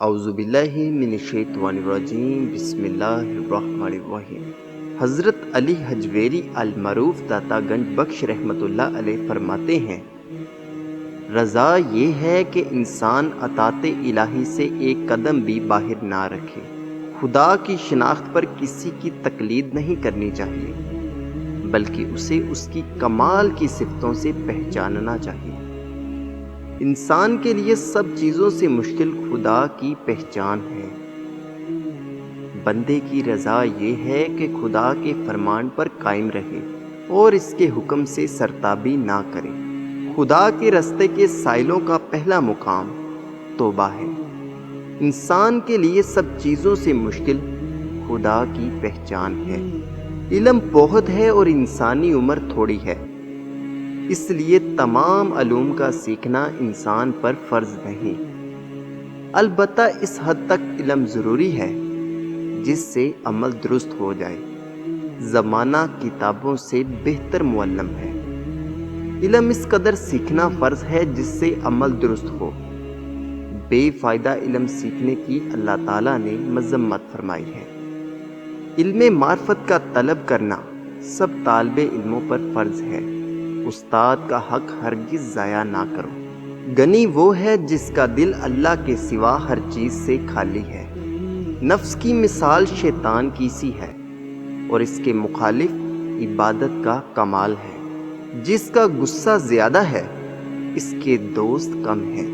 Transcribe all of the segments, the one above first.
اعوذ باللہ من الشیطان الرجیم، بسم اللہ الرحمن الرحیم۔ حضرت علی حجویری المعروف داتا گنج بخش رحمۃ اللہ علیہ فرماتے ہیں، رضا یہ ہے کہ انسان اطاعت الہی سے ایک قدم بھی باہر نہ رکھے۔ خدا کی شناخت پر کسی کی تقلید نہیں کرنی چاہیے، بلکہ اسے اس کی کمال کی صفتوں سے پہچاننا چاہیے۔ انسان کے لیے سب چیزوں سے مشکل خدا کی پہچان ہے۔ بندے کی رضا یہ ہے کہ خدا کے فرمان پر قائم رہے اور اس کے حکم سے سرتابی نہ کرے۔ خدا کے راستے کے سائلوں کا پہلا مقام توبہ ہے۔ انسان کے لیے سب چیزوں سے مشکل خدا کی پہچان ہے۔ علم بہت ہے اور انسانی عمر تھوڑی ہے، اس لیے تمام علوم کا سیکھنا انسان پر فرض نہیں۔ البتہ اس حد تک علم ضروری ہے جس سے عمل درست ہو جائے۔ زمانہ کتابوں سے بہتر معلم ہے۔ علم اس قدر سیکھنا فرض ہے جس سے عمل درست ہو۔ بے فائدہ علم سیکھنے کی اللہ تعالیٰ نے مذمت فرمائی ہے۔ علم معرفت کا طلب کرنا سب طالب علموں پر فرض ہے۔ استاد کا حق ہرگز ضائع نہ کرو۔ غنی وہ ہے جس کا دل اللہ کے سوا ہر چیز سے خالی ہے۔ نفس کی مثال شیطان کی سی ہے اور اس کے مخالف عبادت کا کمال ہے۔ جس کا غصہ زیادہ ہے اس کے دوست کم ہیں۔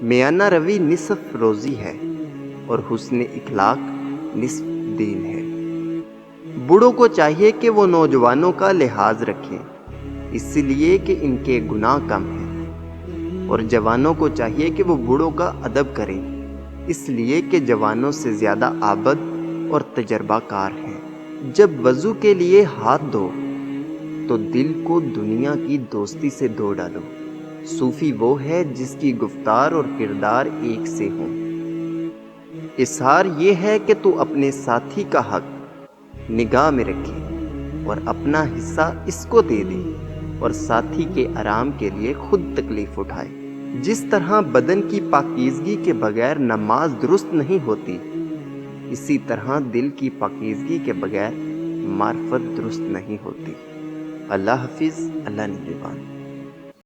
میانہ روی نصف روزی ہے اور حسن اخلاق نصف دین ہے۔ بوڑھوں کو چاہیے کہ وہ نوجوانوں کا لحاظ رکھیں، اس لیے کہ ان کے گناہ کم ہیں، اور جوانوں کو چاہیے کہ وہ بوڑھوں کا ادب کریں، اس لیے کہ جوانوں سے زیادہ عابد اور تجربہ کار ہیں۔ جب وضو کے لیے ہاتھ دھو تو دل کو دنیا کی دوستی سے دھو ڈالو۔ صوفی وہ ہے جس کی گفتار اور کردار ایک سے ہوں۔ اظہار یہ ہے کہ تو اپنے ساتھی کا حق نگاہ میں رکھے اور اپنا حصہ اس کو دے دے اور ساتھی کے آرام کے لیے خود تکلیف اٹھائے۔ جس طرح بدن کی پاکیزگی کے بغیر نماز درست نہیں ہوتی، اسی طرح دل کی پاکیزگی کے بغیر معرفت درست نہیں ہوتی۔ اللہ حافظ، اللہ نگہبان۔